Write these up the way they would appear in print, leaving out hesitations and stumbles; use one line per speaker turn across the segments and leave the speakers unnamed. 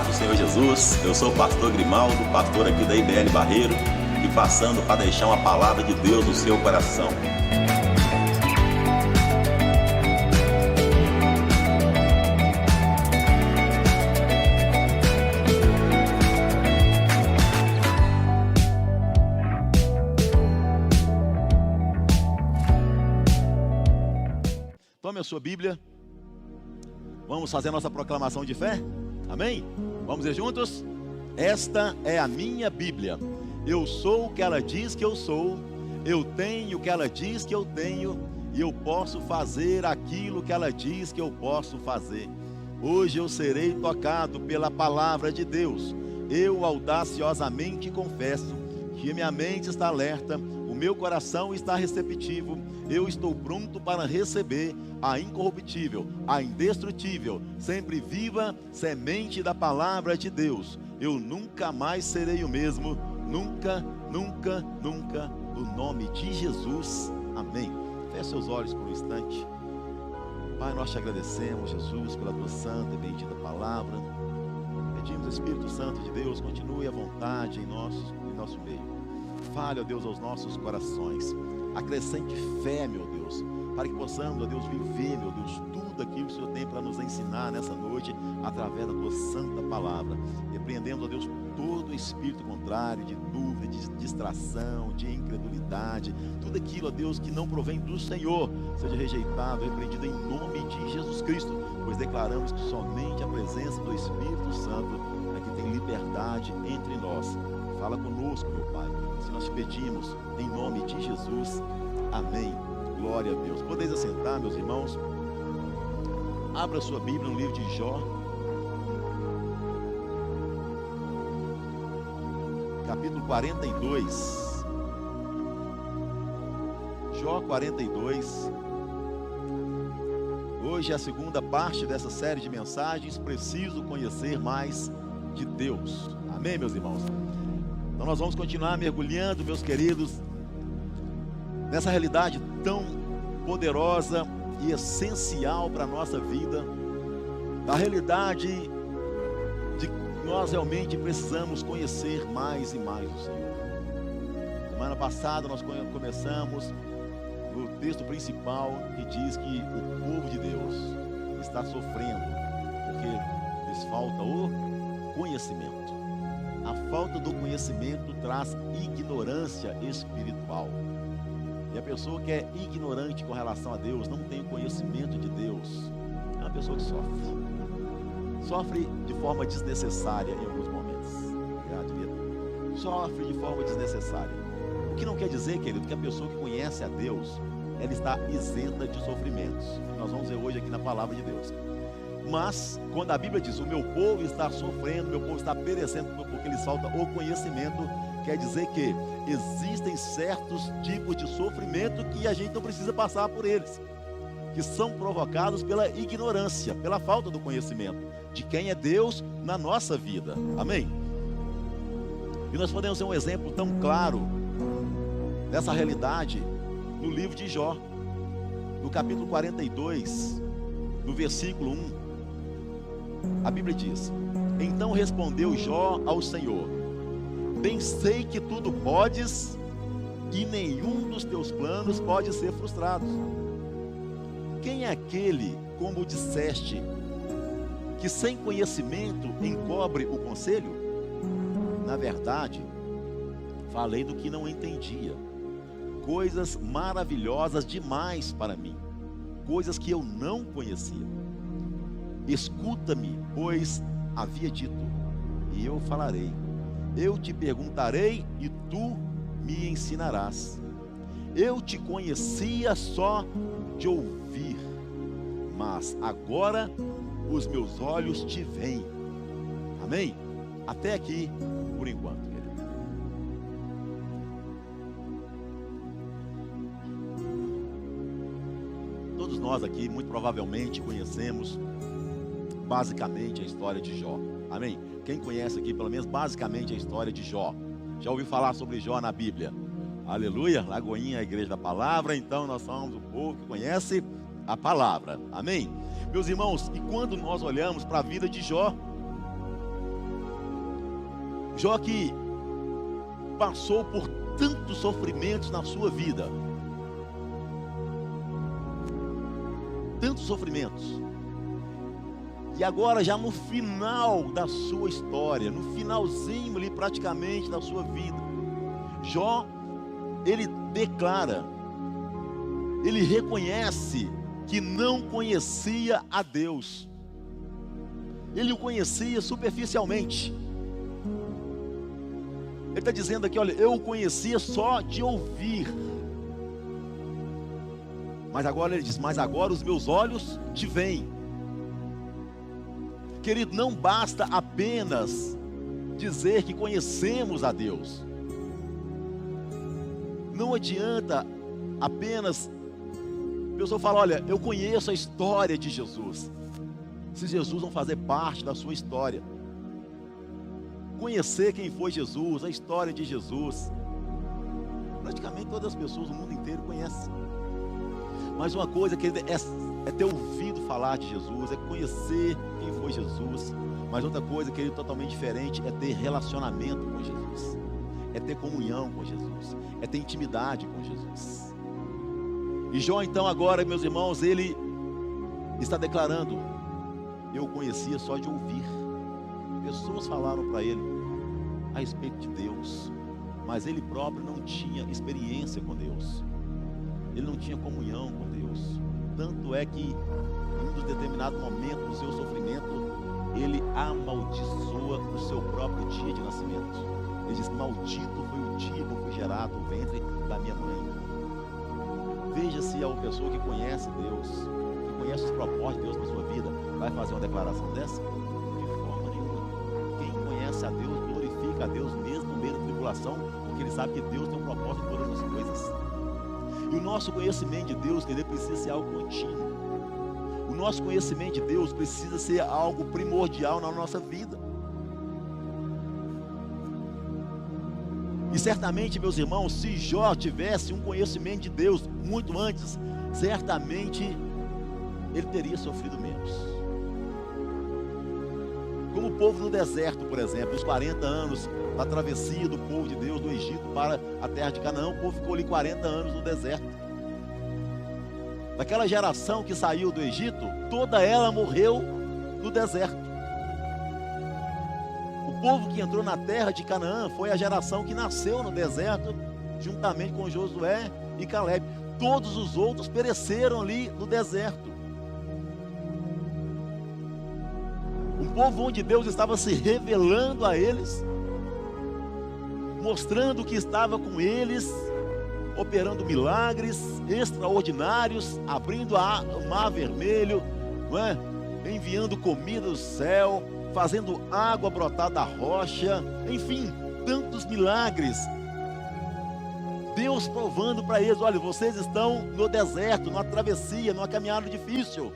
paz do Senhor Jesus, eu sou o pastor Grimaldo, pastor aqui da IBL Barreiro, e passando para deixar uma palavra de Deus no seu coração. Tome a sua Bíblia, vamos fazer a nossa proclamação de fé, amém? Vamos ver juntos? Esta é a minha Bíblia, eu sou o que ela diz que eu sou, eu tenho o que ela diz que eu tenho, e eu posso fazer aquilo que ela diz que eu posso fazer. Hoje eu serei tocado pela palavra de Deus, eu audaciosamente confesso que minha mente está alerta, o meu coração está receptivo, eu estou pronto para receber a incorruptível, a indestrutível, sempre viva semente da palavra de Deus. Eu nunca mais serei o mesmo, nunca, nunca, nunca, no nome de Jesus, amém. Feche seus olhos por um instante. Pai, nós te agradecemos, Jesus, pela tua santa e bendita palavra. Pedimos, Espírito Santo de Deus, continue à vontade em nosso meio. Fale, ó Deus, aos nossos corações. Acrescente fé, meu Deus, para que possamos, ó Deus, viver, meu Deus, tudo aquilo que o Senhor tem para nos ensinar nessa noite, através da tua santa palavra. Repreendemos, ó Deus, todo espírito contrário, de dúvida, de distração, de incredulidade, tudo aquilo, ó Deus, que não provém do Senhor, seja rejeitado, repreendido em nome de Jesus Cristo, pois declaramos que somente a presença do Espírito Santo é que tem liberdade entre nós. Fala conosco, meu Pai, se nós te pedimos em nome de Jesus, amém. Glória a Deus. Podeis assentar, meus irmãos. Abra sua Bíblia no livro de Jó, capítulo 42. Jó 42. Hoje é a segunda parte dessa série de mensagens. Preciso conhecer mais de Deus. Amém, meus irmãos? Então nós vamos continuar mergulhando, meus queridos, nessa realidade tão poderosa e essencial para a nossa vida, da realidade de que nós realmente precisamos conhecer mais e mais o Senhor. Semana passada nós começamos no texto principal que diz que o povo de Deus está sofrendo porque lhes falta o conhecimento. A falta do conhecimento traz ignorância espiritual. E a pessoa que é ignorante com relação a Deus, não tem o conhecimento de Deus, é uma pessoa que sofre. Sofre de forma desnecessária em alguns momentos. Obrigado, querido. Sofre de forma desnecessária. O que não quer dizer, querido, que a pessoa que conhece a Deus, ela está isenta de sofrimentos. Nós vamos ver hoje aqui na palavra de Deus. Mas, quando a Bíblia diz, o meu povo está sofrendo, o meu povo está perecendo porque lhes falta o conhecimento, quer dizer que existem certos tipos de sofrimento que a gente não precisa passar por eles, que são provocados pela ignorância, pela falta do conhecimento de quem é Deus na nossa vida, amém? E nós podemos ter um exemplo tão claro dessa realidade no livro de Jó, no capítulo 42, no versículo 1, a Bíblia diz: então respondeu Jó ao Senhor: bem sei que tudo podes, e nenhum dos teus planos pode ser frustrado. Quem é aquele, como disseste, que sem conhecimento encobre o conselho? Na verdade, falei do que não entendia, coisas maravilhosas demais para mim, coisas que eu não conhecia. Escuta-me, pois havia dito, e eu falarei. Eu te perguntarei e tu me ensinarás. Eu te conhecia só de ouvir, mas agora os meus olhos te veem. Amém? Até aqui, por enquanto, querido. Todos nós aqui, muito provavelmente, conhecemos basicamente a história de Jó. Amém? Quem conhece aqui, pelo menos basicamente, a história de Jó? Já ouviu falar sobre Jó na Bíblia? Aleluia, Lagoinha é a igreja da palavra, então nós somos o povo que conhece a palavra. Amém? Meus irmãos, e quando nós olhamos para a vida de Jó, Jó que passou por tantos sofrimentos na sua vida, tantos sofrimentos, e agora já no final da sua história, no finalzinho ali praticamente da sua vida, Jó, ele declara, ele reconhece que não conhecia a Deus. Ele o conhecia superficialmente. Ele está dizendo aqui, olha, eu o conhecia só de ouvir. Mas agora ele diz, mas agora os meus olhos te veem. Querido, não basta apenas dizer que conhecemos a Deus. Não adianta apenas a pessoa falar, olha, eu conheço a história de Jesus, se Jesus não fazer parte da sua história. Conhecer quem foi Jesus, a história de Jesus, praticamente todas as pessoas do mundo inteiro conhecem. Mas uma coisa que é ter ouvido falar de Jesus, é conhecer quem foi Jesus. Mas outra coisa, querido, totalmente diferente, é ter relacionamento com Jesus, é ter comunhão com Jesus, é ter intimidade com Jesus. E Jó então agora, meus irmãos, ele está declarando, eu o conhecia só de ouvir. Pessoas falaram para ele a respeito de Deus, mas ele próprio não tinha experiência com Deus, ele não tinha comunhão com Deus. Tanto é que em um determinado momento do seu sofrimento, ele amaldiçoa o seu próprio dia de nascimento. Ele diz, maldito foi o dia que eu fui gerado no ventre da minha mãe. Veja se é uma pessoa que conhece Deus, que conhece os propósitos de Deus na sua vida, vai fazer uma declaração dessa? De forma nenhuma. Quem conhece a Deus, glorifica a Deus mesmo no meio da tribulação, porque ele sabe que Deus tem um propósito em todas as coisas. E o nosso conhecimento de Deus, ele precisa ser algo contínuo. O nosso conhecimento de Deus precisa ser algo primordial na nossa vida. E certamente, meus irmãos, se Jó tivesse um conhecimento de Deus muito antes, certamente ele teria sofrido menos. Como o povo no deserto, por exemplo, os 40 anos da travessia do povo de Deus do Egito para a terra de Canaã, o povo ficou ali 40 anos no deserto. Daquela geração que saiu do Egito, toda ela morreu no deserto. O povo que entrou na terra de Canaã foi a geração que nasceu no deserto, juntamente com Josué e Caleb. Todos os outros pereceram ali no deserto. Um povo onde Deus estava se revelando a eles, mostrando que estava com eles, operando milagres extraordinários, abrindo o mar vermelho, não é? Enviando comida do céu, fazendo água brotar da rocha, enfim, tantos milagres. Deus provando para eles, olha, vocês estão no deserto, numa travessia, numa caminhada difícil,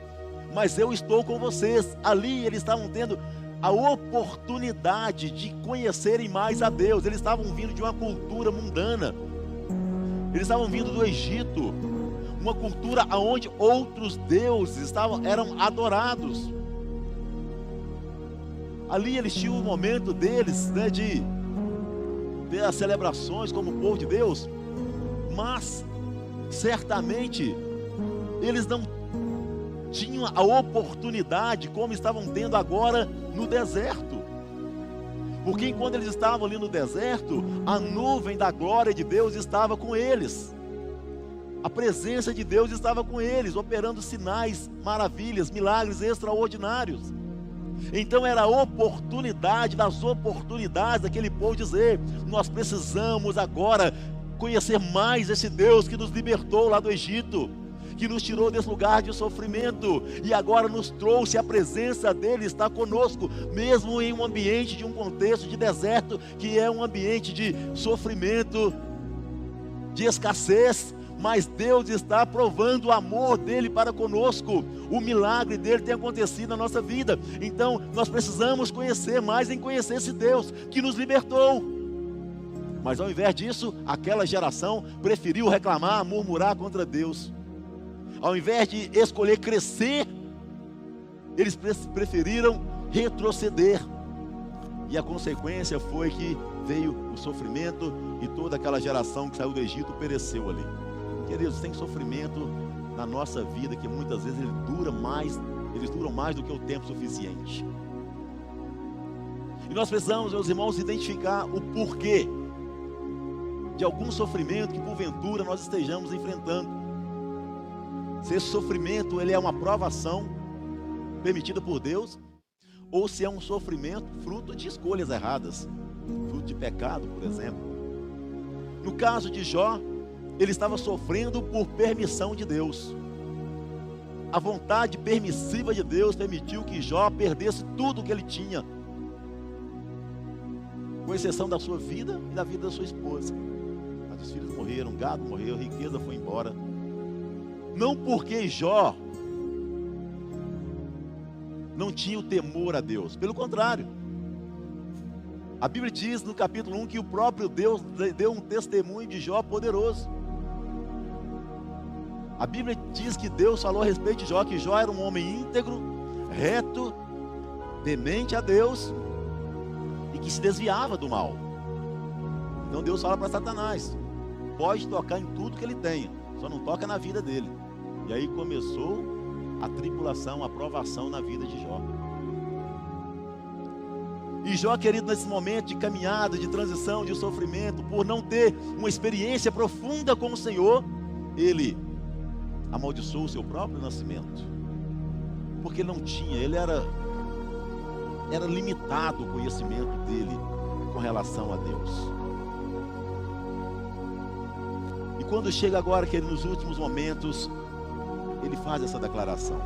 mas eu estou com vocês. Ali eles estavam tendo a oportunidade de conhecerem mais a Deus. Eles estavam vindo de uma cultura mundana, eles estavam vindo do Egito, uma cultura onde outros deuses eram adorados. Ali eles tinham um momento deles, né, de ter as celebrações como povo de Deus, mas certamente eles não tinham a oportunidade como estavam tendo agora no deserto. Porque enquanto eles estavam ali no deserto, a nuvem da glória de Deus estava com eles. A presença de Deus estava com eles, operando sinais, maravilhas, milagres extraordinários. Então era a oportunidade das oportunidades daquele povo dizer, nós precisamos agora conhecer mais esse Deus que nos libertou lá do Egito, que nos tirou desse lugar de sofrimento e agora nos trouxe a presença dele, está conosco, mesmo em um ambiente de um contexto de deserto, que é um ambiente de sofrimento, de escassez, mas Deus está provando o amor dele para conosco. O milagre dele tem acontecido na nossa vida. Então nós precisamos conhecer mais, em conhecer esse Deus que nos libertou. Mas ao invés disso, aquela geração preferiu reclamar, murmurar contra Deus. Ao invés de escolher crescer, eles preferiram retroceder. E a consequência foi que veio o sofrimento e toda aquela geração que saiu do Egito pereceu ali. Queridos, tem sofrimento na nossa vida que muitas vezes eles duram mais do que o tempo suficiente. E nós precisamos, meus irmãos, identificar o porquê de algum sofrimento que porventura nós estejamos enfrentando. Se esse sofrimento ele é uma provação permitida por Deus, ou se é um sofrimento fruto de escolhas erradas, fruto de pecado, por exemplo. No caso de Jó, ele estava sofrendo por permissão de Deus. A vontade permissiva de Deus permitiu que Jó perdesse tudo o que ele tinha, com exceção da sua vida e da vida da sua esposa. Mas os filhos morreram, o gado morreu, a riqueza foi embora. Não porque Jó não tinha o temor a Deus, pelo contrário. A Bíblia diz no capítulo 1 que o próprio Deus deu um testemunho de Jó poderoso. A Bíblia diz que Deus falou a respeito de Jó, que Jó era um homem íntegro, reto, temente a Deus e que se desviava do mal. Então Deus fala para Satanás: pode tocar em tudo que ele tenha, só não toca na vida dele. E aí começou a tribulação, a provação na vida de Jó. E Jó, querido, nesse momento de caminhada, de transição, de sofrimento, por não ter uma experiência profunda com o Senhor, ele amaldiçoou o seu próprio nascimento, porque não tinha, ele era limitado o conhecimento dele com relação a Deus. E quando chega agora, que ele nos últimos momentos, ele faz essa declaração: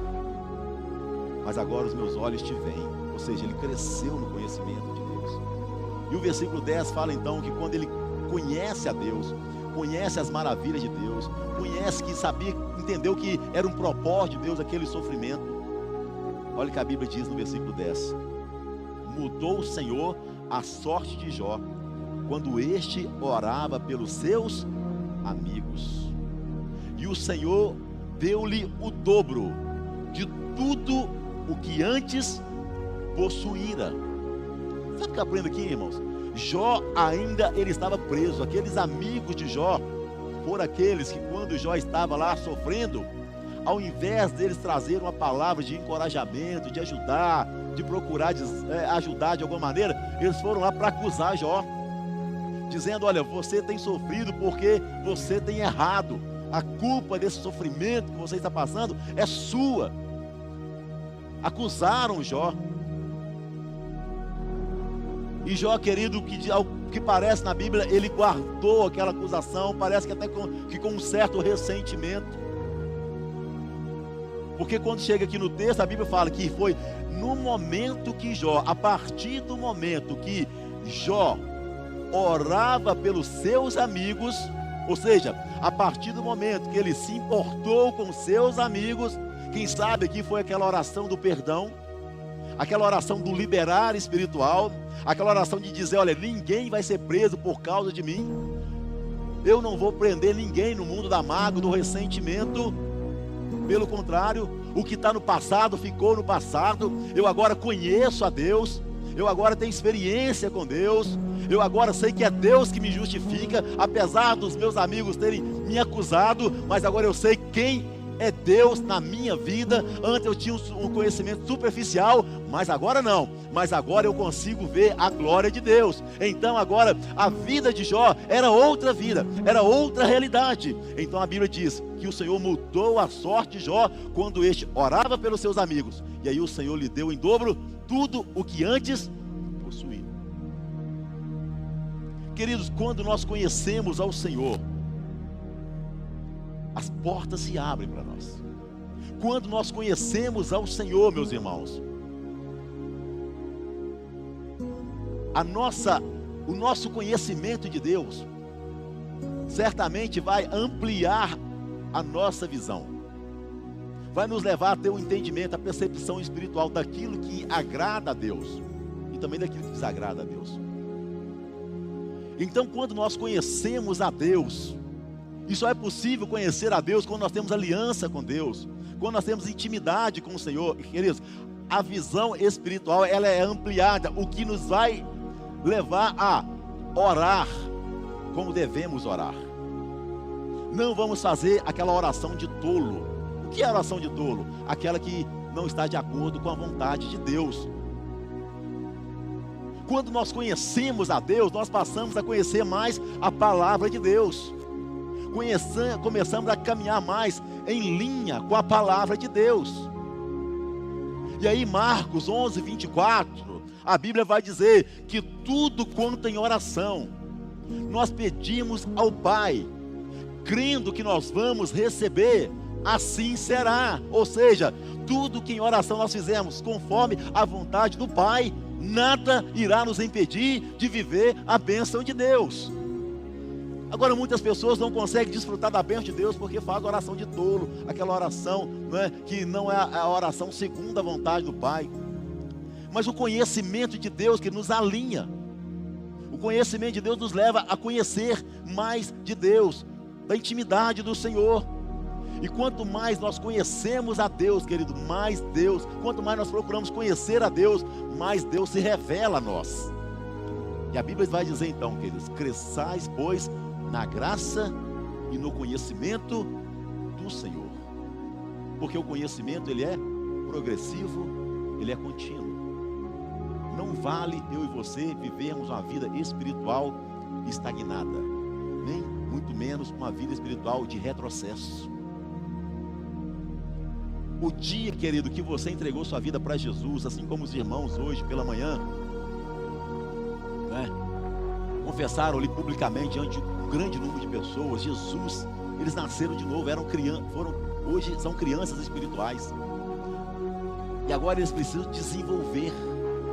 mas agora os meus olhos te veem. Ou seja, ele cresceu no conhecimento de Deus. E o versículo 10 fala então que quando ele conhece a Deus, conhece as maravilhas de Deus, conhece que sabia, entendeu que era um propósito de Deus aquele sofrimento. Olha o que a Bíblia diz no versículo 10: mudou o Senhor a sorte de Jó, quando este orava pelos seus amigos, e o Senhor deu-lhe o dobro de tudo o que antes possuíra. Sabe o que eu aprendo aqui, irmãos? Jó ainda ele estava preso. Aqueles amigos de Jó foram aqueles que, quando Jó estava lá sofrendo, ao invés deles trazerem uma palavra de encorajamento, de ajudar, de procurar ajudar de alguma maneira, eles foram lá para acusar Jó, dizendo: olha, você tem sofrido porque você tem errado, a culpa desse sofrimento que você está passando é sua. Acusaram Jó. E Jó, querido, ao que parece na Bíblia, ele guardou aquela acusação, parece que até com um certo ressentimento. Porque quando chega aqui no texto, a Bíblia fala que foi no momento que Jó, a partir do momento que Jó orava pelos seus amigos, ou seja, a partir do momento que ele se importou com seus amigos, quem sabe aqui foi aquela oração do perdão, aquela oração do liberar espiritual, aquela oração de dizer: olha, ninguém vai ser preso por causa de mim, eu não vou prender ninguém no mundo da mágoa, do ressentimento. Pelo contrário, o que está no passado ficou no passado. Eu agora conheço a Deus, eu agora tenho experiência com Deus, eu agora sei que é Deus que me justifica, apesar dos meus amigos terem me acusado, mas agora eu sei quem é Deus na minha vida. Antes eu tinha um conhecimento superficial, mas agora não. Mas agora eu consigo ver a glória de Deus. Então agora a vida de Jó era outra vida, era outra realidade. Então a Bíblia diz que o Senhor mudou a sorte de Jó quando este orava pelos seus amigos. E aí o Senhor lhe deu em dobro tudo o que antes possuía. Queridos, quando nós conhecemos ao Senhor, as portas se abrem para nós. Quando nós conhecemos ao Senhor, meus irmãos, o nosso conhecimento de Deus certamente vai ampliar a nossa visão, vai nos levar a ter o entendimento, a percepção espiritual daquilo que agrada a Deus e também daquilo que desagrada a Deus. Então, quando nós conhecemos a Deus, e só é possível conhecer a Deus quando nós temos aliança com Deus, quando nós temos intimidade com o Senhor. Queridos, a visão espiritual ela é ampliada, o que nos vai levar a orar como devemos orar. Não vamos fazer aquela oração de tolo. O que é a oração de tolo? Aquela que não está de acordo com a vontade de Deus. Quando nós conhecemos a Deus, nós passamos a conhecer mais a palavra de Deus. Começamos a caminhar mais em linha com a palavra de Deus. E aí Marcos 11, 24, a Bíblia vai dizer que tudo quanto em oração, nós pedimos ao Pai, crendo que nós vamos receber, assim será. Ou seja, tudo que em oração nós fizermos conforme a vontade do Pai, nada irá nos impedir de viver a bênção de Deus. Agora muitas pessoas não conseguem desfrutar da bênção de Deus porque fazem oração de tolo, aquela oração que não é a oração segundo a vontade do Pai. Mas o conhecimento de Deus que nos alinha, o conhecimento de Deus nos leva a conhecer mais de Deus, da intimidade do Senhor. E quanto mais nós conhecemos a Deus, querido, mais Deus, quanto mais nós procuramos conhecer a Deus, mais Deus se revela a nós. E a Bíblia vai dizer então, queridos, cresçais, pois, na graça e no conhecimento do Senhor. Porque o conhecimento, ele é progressivo, ele é contínuo. Não vale eu e você vivermos uma vida espiritual estagnada, nem muito menos uma vida espiritual de retrocesso. O dia, querido, que você entregou sua vida para Jesus, assim como os irmãos hoje pela manhã, confessaram-lhe publicamente diante de um grande número de pessoas, Jesus, eles nasceram de novo, hoje são crianças espirituais. E agora eles precisam desenvolver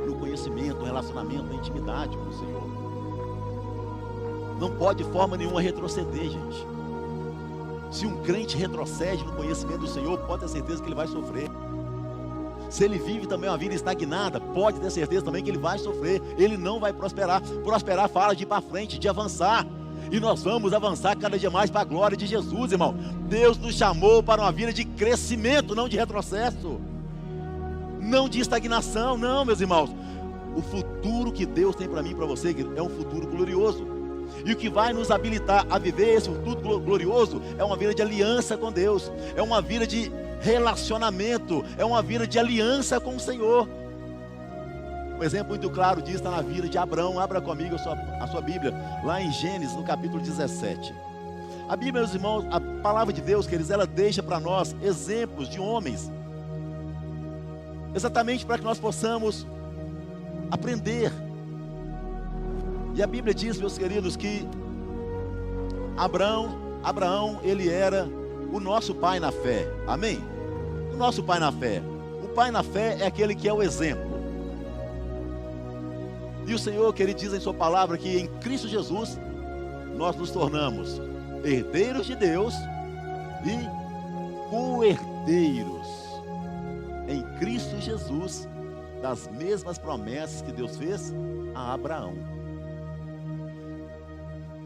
no conhecimento, no relacionamento, na intimidade com o Senhor. Não pode de forma nenhuma retroceder, gente. Se um crente retrocede no conhecimento do Senhor, pode ter certeza que ele vai sofrer. Se ele vive também uma vida estagnada, pode ter certeza também que ele vai sofrer. Ele não vai prosperar. Prosperar fala de ir para frente, de avançar. E nós vamos avançar cada dia mais para a glória de Jesus, irmão. Deus nos chamou para uma vida de crescimento, não de retrocesso. Não de estagnação, não, meus irmãos. O futuro que Deus tem para mim e para você é um futuro glorioso. E o que vai nos habilitar a viver esse futuro glorioso é uma vida de aliança com Deus. É uma vida de relacionamento. É uma vida de aliança com o Senhor. Um exemplo muito claro disso está na vida de Abraão. Abra comigo a sua Bíblia, lá em Gênesis, no capítulo 17. A Bíblia, meus irmãos, a palavra de Deus, queridos, ela deixa para nós exemplos de homens, exatamente para que nós possamos aprender. E a Bíblia diz, meus queridos, que Abraão, ele era o nosso pai na fé. Amém? O nosso pai na fé. O pai na fé é aquele que é o exemplo. E o Senhor, que Ele diz em sua palavra que em Cristo Jesus nós nos tornamos herdeiros de Deus e co-herdeiros em Cristo Jesus das mesmas promessas que Deus fez a Abraão.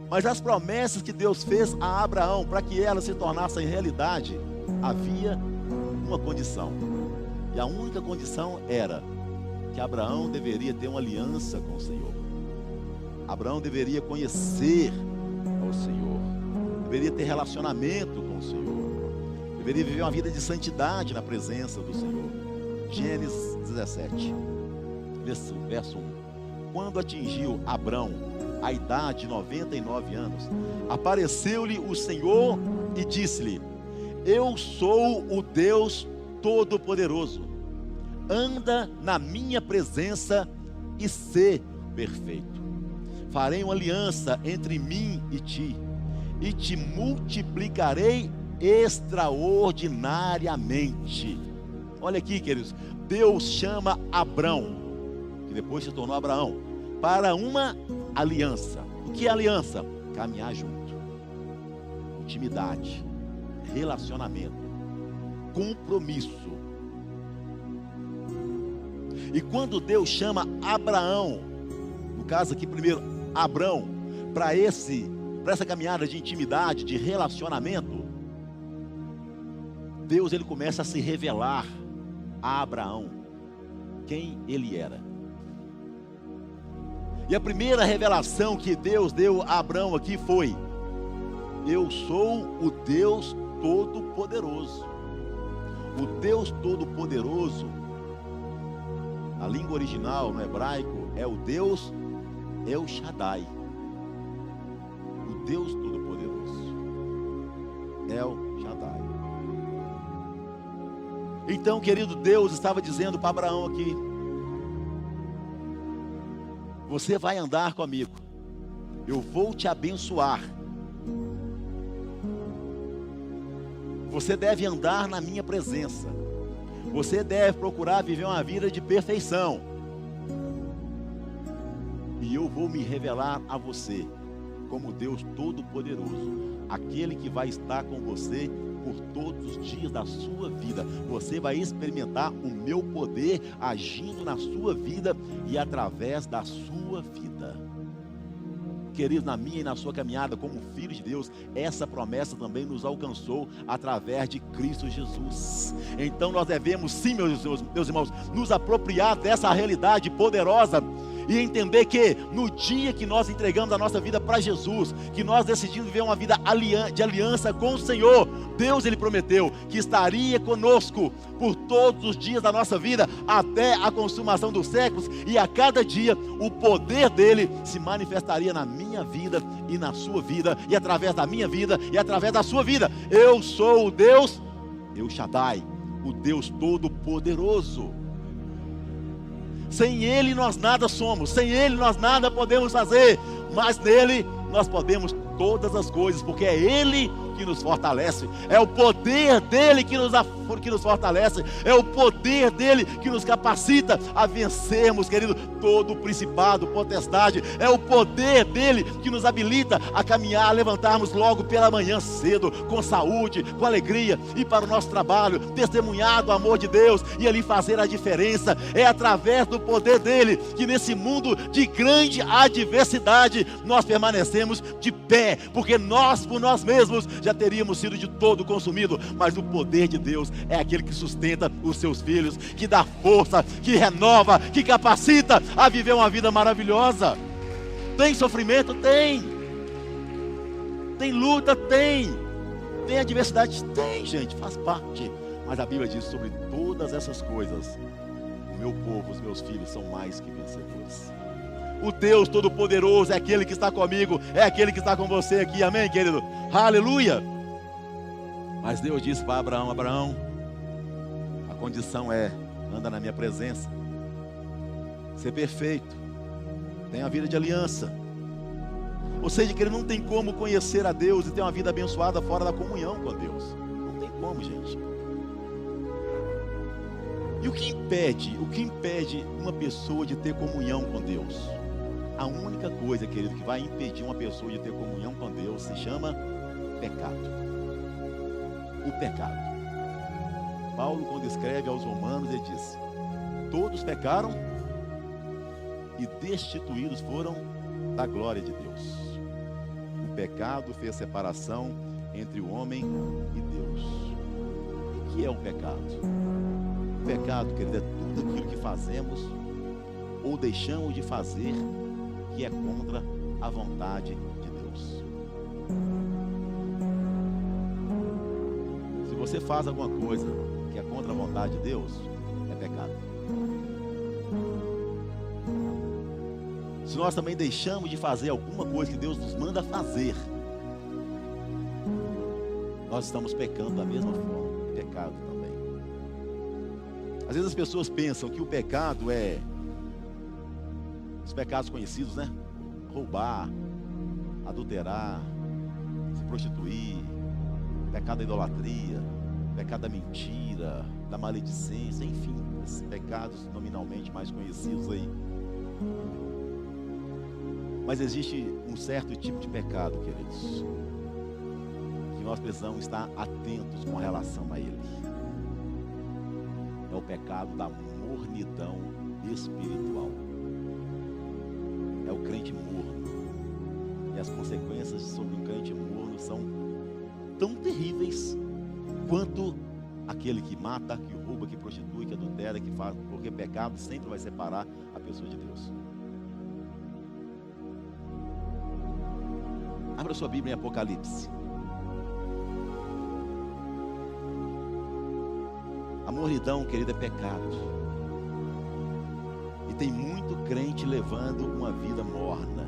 Mas as promessas que Deus fez a Abraão, para que elas se tornassem realidade, havia uma condição. E a única condição era que Abraão deveria ter uma aliança com o Senhor. Abraão deveria conhecer ao Senhor. Deveria ter relacionamento com o Senhor. Deveria viver uma vida de santidade na presença do Senhor. Gênesis 17, verso 1. Quando atingiu Abrão a idade de 99 anos, apareceu-lhe o Senhor e disse-lhe: Eu sou o Deus Todo-Poderoso. Anda na minha presença e sê perfeito. Farei uma aliança entre mim e te multiplicarei extraordinariamente. Olha aqui, queridos, Deus chama Abrão, que depois se tornou Abraão, para uma aliança. O que é aliança? Caminhar junto. Intimidade, relacionamento, compromisso. E quando Deus chama Abraão, no caso aqui primeiro Abrão, para essa caminhada de intimidade, de relacionamento, Deus ele começa a se revelar a Abraão. quem ele era. E a primeira revelação que Deus deu a Abraão aqui foi: eu sou o Deus Todo-Poderoso. O Deus Todo-Poderoso, a língua original no hebraico, é o Deus El Shaddai. O Deus Todo-Poderoso, El Shaddai. Então, querido, Deus estava dizendo para Abraão aqui: você vai andar comigo, eu vou te abençoar. Você deve andar na minha presença. Você deve procurar viver uma vida de perfeição. E eu vou me revelar a você como Deus Todo-Poderoso, aquele que vai estar com você por todos os dias da sua vida. Você vai experimentar o meu poder agindo na sua vida e através da sua vida. Querido, na minha e na sua caminhada como filho de Deus, essa promessa também nos alcançou através de Cristo Jesus. Então nós devemos sim, meus irmãos, nos apropriar dessa realidade poderosa e entender que no dia que nós entregamos a nossa vida para Jesus, que nós decidimos viver uma vida de aliança com o Senhor, Deus, Ele prometeu que estaria conosco por todos os dias da nossa vida, até a consumação dos séculos, e a cada dia o poder dEle se manifestaria na minha vida e na sua vida, e através da minha vida e através da sua vida. Eu sou o Deus El Shaddai, o Deus Todo-Poderoso. Sem Ele nós nada somos, sem Ele nós nada podemos fazer, mas nele nós podemos todas as coisas, porque é Ele que nos fortalece, é o poder dEle que nos fortalece, é o poder dEle que nos capacita a vencermos, querido, todo o principado, potestade, é o poder dEle que nos habilita a caminhar, a levantarmos logo pela manhã cedo, com saúde, com alegria, ir para o nosso trabalho, testemunhar do amor de Deus e ali fazer a diferença. É através do poder dEle que nesse mundo de grande adversidade nós permanecemos de pé, porque nós por nós mesmos já teríamos sido de todo consumido, mas o poder de Deus é aquele que sustenta os seus filhos, que dá força, que renova, que capacita a viver uma vida maravilhosa. Tem sofrimento? Tem. Tem luta? Tem. Tem adversidade? Tem, gente, faz parte. Mas a Bíblia diz: sobre todas essas coisas, o meu povo, os meus filhos são mais que vencedores. O Deus Todo-Poderoso é aquele que está comigo, é aquele que está com você aqui, amém, querido? Aleluia! Mas Deus disse para Abraão: Abraão, a condição é, anda na minha presença, ser perfeito, tenha uma vida de aliança. Ou seja, que ele não tem como conhecer a Deus e ter uma vida abençoada fora da comunhão com Deus. Não tem como, gente. E o que impede uma pessoa de ter comunhão com Deus? A única coisa, querido, que vai impedir uma pessoa de ter comunhão com Deus se chama pecado. O pecado. Paulo, quando escreve aos Romanos, ele diz: todos pecaram e destituídos foram da glória de Deus. O pecado fez separação entre o homem e Deus. O que é o pecado? O pecado, querido, é tudo aquilo que fazemos ou deixamos de fazer que é contra a vontade de Deus. Se você faz alguma coisa que é contra a vontade de Deus, é pecado. Se nós também deixamos de fazer alguma coisa que Deus nos manda fazer, nós estamos pecando da mesma forma. Pecado também. Às vezes as pessoas pensam que o pecado é os pecados conhecidos, né? Roubar, adulterar, se prostituir, pecado da idolatria, pecado da mentira, da maledicência, enfim, esses pecados nominalmente mais conhecidos aí. Mas existe um certo tipo de pecado, queridos, que nós precisamos estar atentos com relação a ele. É o pecado da mornidão espiritual. É o crente morno. E as consequências sobre um crente morno são tão terríveis quanto aquele que mata, que rouba, rouba, que prostitui, que adultera, que faz, porque pecado sempre vai separar a pessoa de Deus. Abra sua Bíblia em Apocalipse. A mornidão, querido, é pecado. E tem muito crente levando uma vida morna.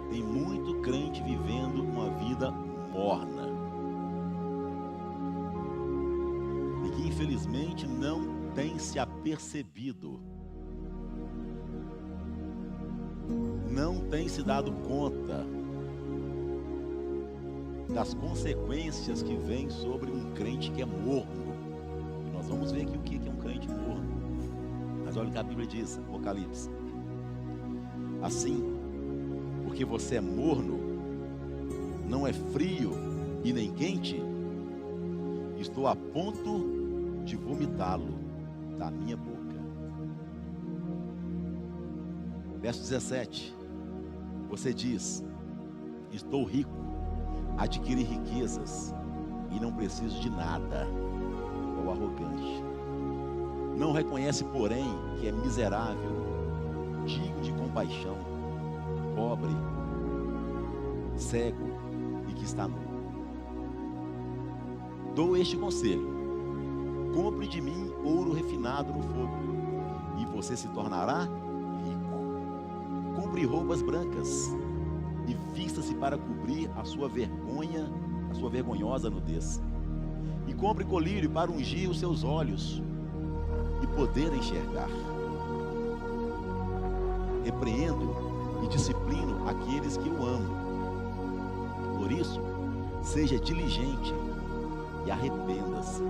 Tem muito crente vivendo uma vida morna. E que infelizmente não tem se apercebido. Não tem se dado conta das consequências que vêm sobre um crente que é morno. E nós vamos ver aqui o que é um crente morno. Mas olha o que a Bíblia diz, Apocalipse. Assim, porque você é morno, não é frio e nem quente, estou a ponto de vomitá-lo da minha boca. Verso 17. Você diz: estou rico, adquiri riquezas e não preciso de nada. É o arrogante. Não reconhece, porém, que é miserável, digno de compaixão, pobre, cego e que está nu. Dou este conselho: compre de mim ouro refinado no fogo, e você se tornará rico. Compre roupas brancas e vista-se para cobrir a sua vergonha, a sua vergonhosa nudez. E compre colírio para ungir os seus olhos e poder enxergar. Repreendo e disciplino aqueles que eu amo. Por isso, seja diligente e arrependa-se.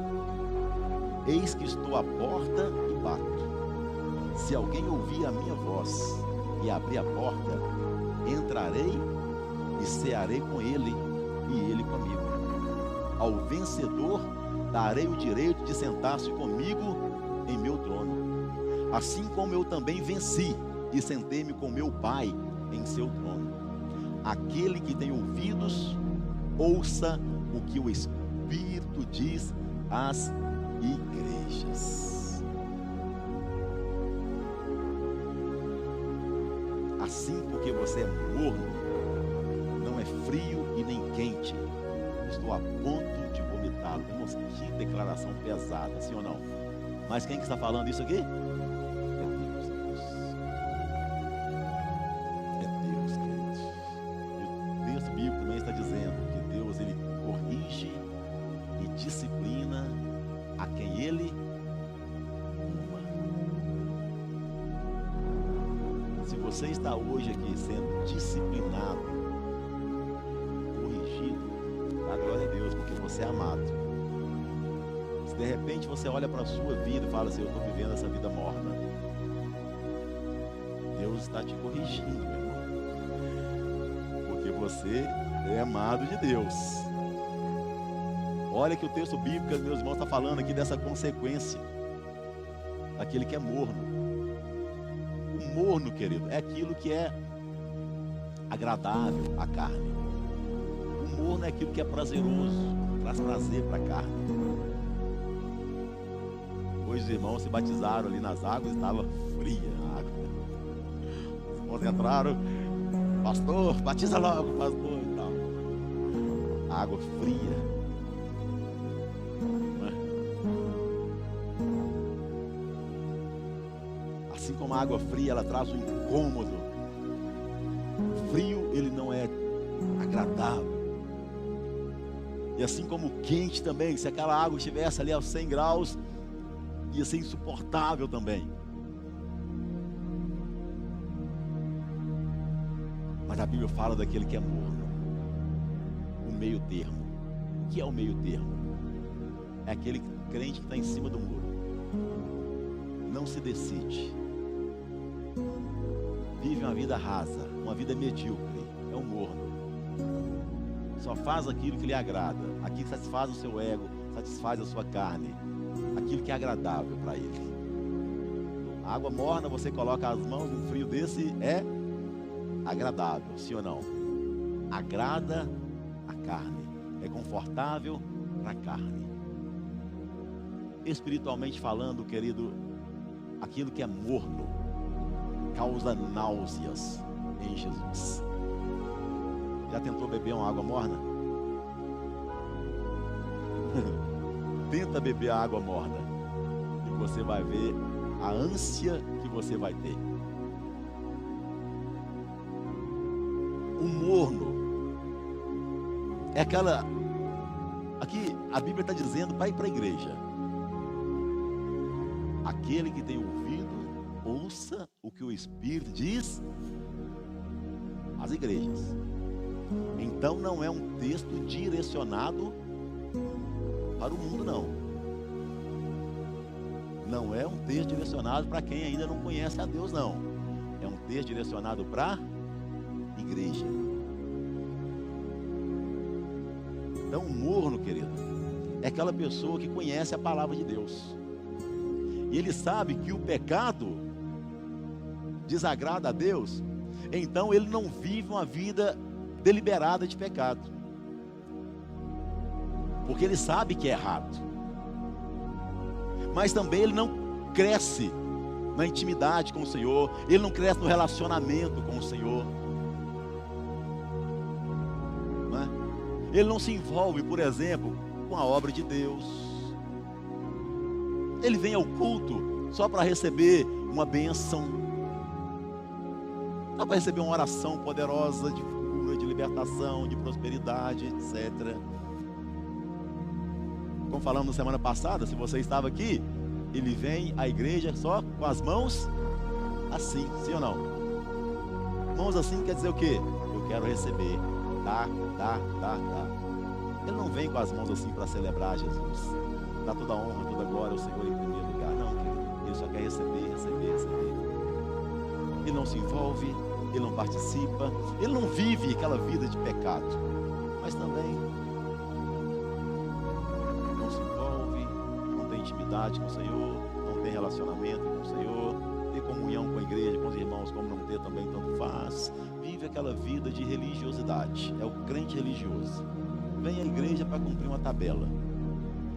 Eis que estou à porta e bato. Se alguém ouvir a minha voz e abrir a porta, entrarei e cearei com ele e ele comigo. Ao vencedor darei o direito de sentar-se comigo em meu trono, assim como eu também venci e sentei-me com meu Pai em seu trono. Aquele que tem ouvidos, ouça o que o Espírito diz às igrejas. Assim, porque você é morno, não é frio e nem quente, estou a ponto de vomitá-lo. Irmãos, que declaração pesada, sim ou não? Mas quem que está falando isso aqui? É Deus, irmãos. É Deus, queridos. E o texto bíblico também está dizendo que Deus, ele corrige e disciplina a quem ele ama. Se você está hoje aqui sendo disciplinado, corrigido, dá glória a Deus, porque você é amado. Se de repente você olha para a sua vida e fala assim: eu estou vivendo essa vida morna, Deus está te corrigindo, meu irmão, porque você é amado de Deus. Olha que o texto bíblico, meus irmãos, está falando aqui dessa consequência daquele que é morno. O morno, querido, é aquilo que é agradável à carne. O morno é aquilo que é prazeroso, traz prazer para a carne. Hoje os irmãos se batizaram ali nas águas, estava fria a água. Os irmãos entraram: pastor, batiza logo, pastor, e tal. A água fria. Assim como a água fria, ela traz um incômodo. O frio, ele não é agradável. E assim como o quente também, se aquela água estivesse ali aos 100 graus, ia ser insuportável também. Mas a Bíblia fala daquele que é morno, o meio termo. O que é o meio termo? É aquele crente que está em cima do muro, não se decide, vive uma vida rasa, uma vida medíocre, é um morno. Só faz aquilo que lhe agrada, aquilo que satisfaz o seu ego, satisfaz a sua carne, aquilo que é agradável para ele. A água morna, você coloca as mãos num frio desse, é agradável, sim ou não? Agrada a carne, é confortável para a carne. Espiritualmente falando, querido, aquilo que é morno causa náuseas em Jesus. Já tentou beber uma água morna? Tenta beber a água morna e você vai ver a ânsia que você vai ter. O morno é aquela... Aqui a Bíblia está dizendo para ir para a igreja. Aquele que tem ouvido, ouça o que o Espírito diz às igrejas. Então não é um texto direcionado para o mundo, não. Não é um texto direcionado para quem ainda não conhece a Deus, não. É um texto direcionado para a igreja. Então o morno, querido, é aquela pessoa que conhece a palavra de Deus. E ele sabe que o pecado desagrada a Deus, então ele não vive uma vida deliberada de pecado, porque ele sabe que é errado. Mas também ele não cresce na intimidade com o Senhor, ele não cresce no relacionamento com o Senhor, não é? Ele não se envolve, por exemplo, com a obra de Deus. Ele vem ao culto só para receber uma bênção, só para receber uma oração poderosa de cura, de libertação, de prosperidade, etc. Como falamos na semana passada, se você estava aqui, ele vem à igreja só com as mãos assim, sim ou não? Mãos assim quer dizer o quê? Eu quero receber, dá. Ele não vem com as mãos assim para celebrar Jesus, dá toda a honra, toda a glória ao Senhor em primeiro lugar, não, querido. Ele só quer receber. Ele não se envolve, ele não participa, ele não vive aquela vida de pecado, mas também não se envolve, não tem intimidade com o Senhor, não tem relacionamento com o Senhor, tem comunhão com a igreja, com os irmãos, como não ter também, tanto faz. Vive aquela vida de religiosidade, é o crente religioso. Vem à igreja para cumprir uma tabela,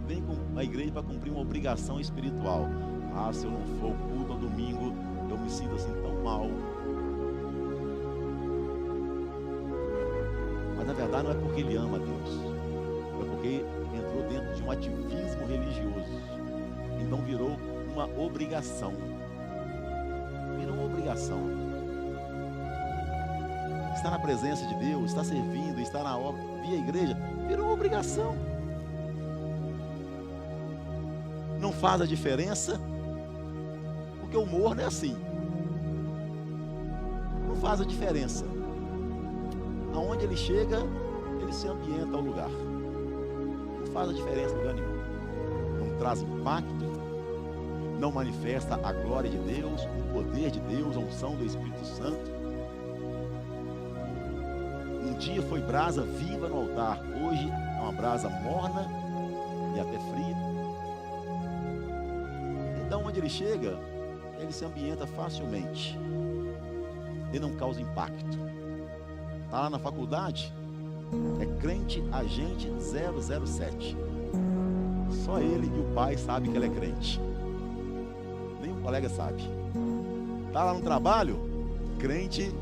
vem à igreja para cumprir uma obrigação espiritual. Ah, se eu não for ao culto ao domingo, eu me sinto assim tão mal. Mas na verdade não é porque ele ama a Deus, é porque entrou dentro de um ativismo religioso, então virou uma obrigação. Virou uma obrigação. Estar na presença de Deus, estar servindo, estar na obra, vir à igreja, virou uma obrigação. Não faz a diferença, porque o morno é assim. Não faz a diferença. Aonde ele chega, ele se ambienta ao lugar. Não faz a diferença em lugar nenhum. Não traz impacto, não manifesta a glória de Deus, o poder de Deus, a unção do Espírito Santo. Um dia foi brasa viva no altar, hoje é uma brasa morna e até fria. Então onde ele chega, ele se ambienta facilmente, ele não causa impacto. Está lá na faculdade, é crente agente 007. Só ele e o pai sabem que ele é crente, nenhum colega sabe. Está lá no trabalho, crente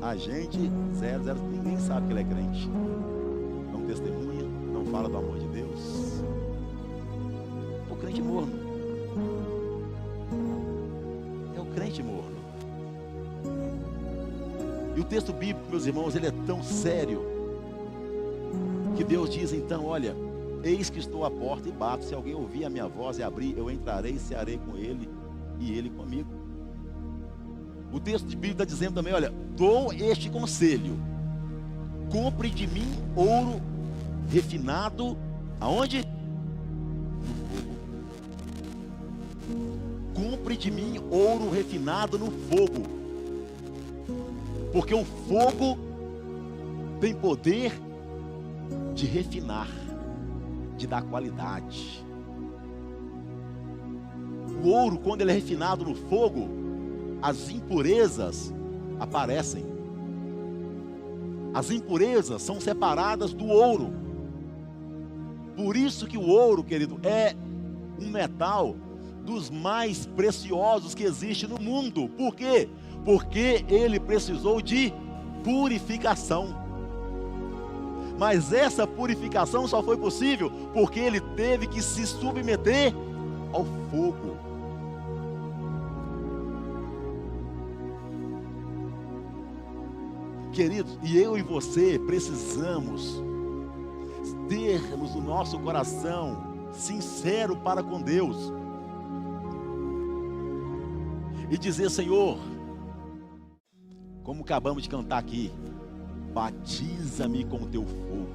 agente 00, ninguém sabe que ele é crente. Não testemunha, não fala do amor de Deus. O crente morno. É o crente morno. E o texto bíblico, meus irmãos, ele é tão sério que Deus diz então, olha, eis que estou à porta e bato, se alguém ouvir a minha voz e abrir, eu entrarei e cearei com ele e ele comigo. O texto de Bíblia está dizendo também, olha, dou este conselho, compre de mim ouro refinado, aonde? No fogo. Compre de mim ouro refinado no fogo, porque o fogo tem poder de refinar, de dar qualidade. O ouro, quando ele é refinado no fogo, as impurezas aparecem. As impurezas são separadas do ouro. Por isso que o ouro, querido, é um metal dos mais preciosos que existe no mundo. Por quê? Porque ele precisou de purificação. Mas essa purificação só foi possível porque ele teve que se submeter ao fogo. Queridos, e eu e você precisamos termos o nosso coração sincero para com Deus e dizer: Senhor, como acabamos de cantar aqui, batiza-me com o teu fogo,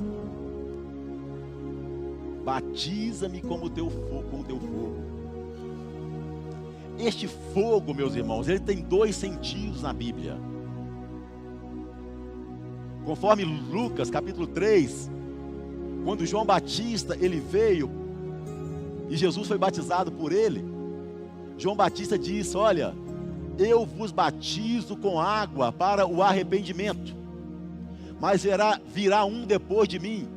batiza-me com o teu fogo. Este fogo, meus irmãos, ele tem dois sentidos na Bíblia. Conforme Lucas capítulo 3, quando João Batista ele veio e Jesus foi batizado por ele, João Batista disse: olha, eu vos batizo com água para o arrependimento, mas virá um depois de mim,